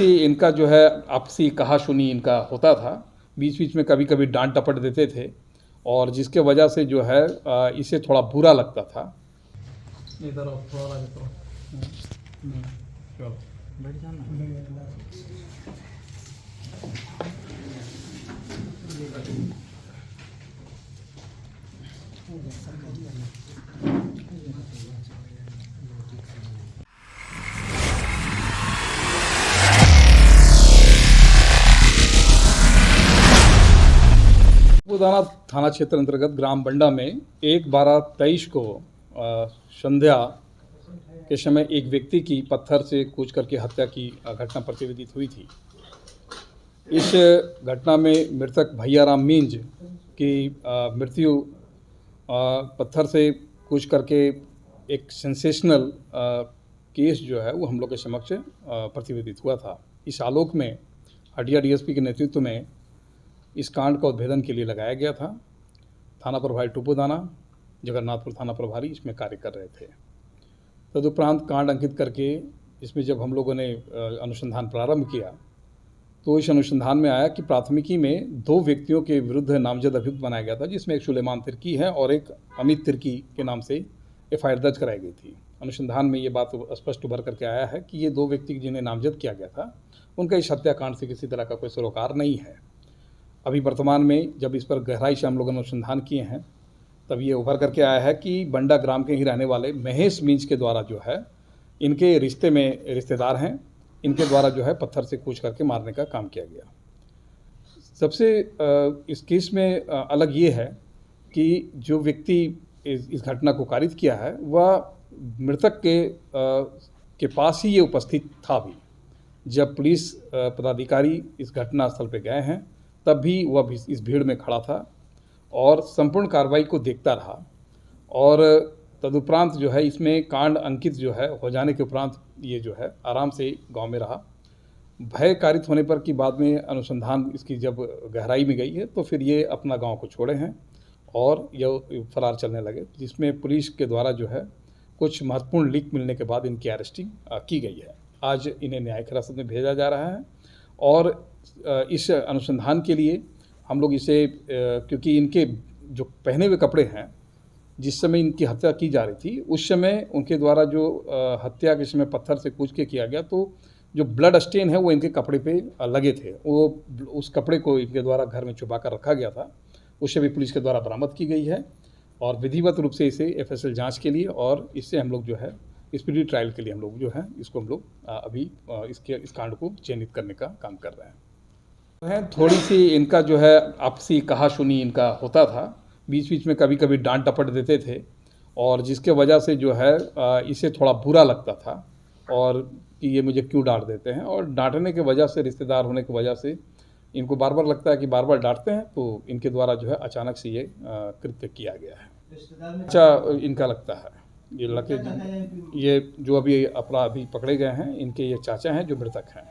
इनका जो है आपसी कहा-सुनी इनका होता था। बीच-बीच में कभी-कभी डाँट डपट देते थे और जिसके वजह से जो है इसे थोड़ा बुरा लगता था। इधर आओ, थोड़ा आगे करो। चलो बैठ जाना। टुपुदाना थाना क्षेत्र अंतर्गत ग्राम बंडा में 1/12/23 को संध्या के समय एक व्यक्ति की पत्थर से कूच करके हत्या की घटना प्रतिवेदित हुई थी। इस घटना में मृतक भैयाराम मींज की मृत्यु पत्थर से कूच करके एक सेंसेशनल केस जो है वो हम लोग के समक्ष प्रतिवेदित हुआ था। इस आलोक में हटिया डीएसपी के नेतृत्व में इस कांड का उद्भेदन के लिए लगाया गया था। थाना प्रभारी टुपुदाना, जगन्नाथपुर थाना प्रभारी इसमें कार्य कर रहे थे। तदुपरांत कांड अंकित करके इसमें जब हम लोगों ने अनुसंधान प्रारंभ किया तो इस अनुसंधान में आया कि प्राथमिकी में 2 व्यक्तियों के विरुद्ध नामजद अभियुक्त बनाया गया था, जिसमें एक सुलेमान तिर्की है और एक अमित तिर्की के नाम से एफआईआर दर्ज कराई गई थी। अनुसंधान में ये बात स्पष्ट उभर करके आया है कि ये 2 व्यक्ति जिन्हें नामजद किया गया था उनका इस हत्याकांड से किसी तरह का कोई सरोकार नहीं है। अभी वर्तमान में जब इस पर गहराई से हम लोगों ने अनुसंधान किए हैं तब ये उभर करके आया है कि बंडा ग्राम के ही रहने वाले महेश मींज के द्वारा जो है इनके रिश्तेदार हैं, इनके द्वारा जो है पत्थर से कूच करके मारने का काम किया गया। सबसे इस केस में अलग ये है कि जो व्यक्ति इस घटना को कारित किया है वह मृतक के पास ही ये उपस्थित था भी। जब पुलिस पदाधिकारी इस घटना स्थल पर गए हैं तब भी वह इस भीड़ में खड़ा था और संपूर्ण कार्रवाई को देखता रहा और तदुपरांत जो है इसमें कांड अंकित जो है हो जाने के उपरांत ये जो है आराम से गांव में रहा। भय कारित होने पर कि बाद में अनुसंधान इसकी जब गहराई में गई है तो फिर ये अपना गांव को छोड़े हैं और ये फरार चलने लगे, जिसमें पुलिस के द्वारा जो है कुछ महत्वपूर्ण लीक मिलने के बाद इनकी अरेस्टिंग की गई है। आज इन्हें न्यायिक हिरासत में भेजा जा रहा है और इस अनुसंधान के लिए हम लोग इसे क्योंकि इनके जो पहने हुए कपड़े हैं जिस समय इनकी हत्या की जा रही थी उस समय उनके द्वारा जो हत्या के समय पत्थर से कूच के किया गया तो जो ब्लड स्टेन है वो इनके कपड़े पे लगे थे। वो उस कपड़े को इनके द्वारा घर में छुपा कर रखा गया था, उससे भी पुलिस के द्वारा बरामद की गई है और विधिवत रूप से इसे एफएसएल जाँच के लिए और इससे हम लोग जो है स्पीडी ट्रायल के लिए हम लोग जो है इसको हम लोग अभी इस कांड को चिन्हित करने का काम कर रहे हैं। थोड़ी सी इनका जो है आपसी कहा-सुनी इनका होता था। बीच-बीच में कभी-कभी डांट डपट देते थे और जिसके वजह से जो है इसे थोड़ा बुरा लगता था और कि ये मुझे क्यों डांट देते हैं, और डांटने की वजह से, रिश्तेदार होने की वजह से इनको बार-बार लगता है कि बार-बार डांटते हैं तो इनके द्वारा जो है अचानक से ये कृत्य किया गया है। अच्छा इनका लगता है ये जो अभी अपराधी पकड़े गए हैं इनके ये चाचा हैं जो मृतक हैं।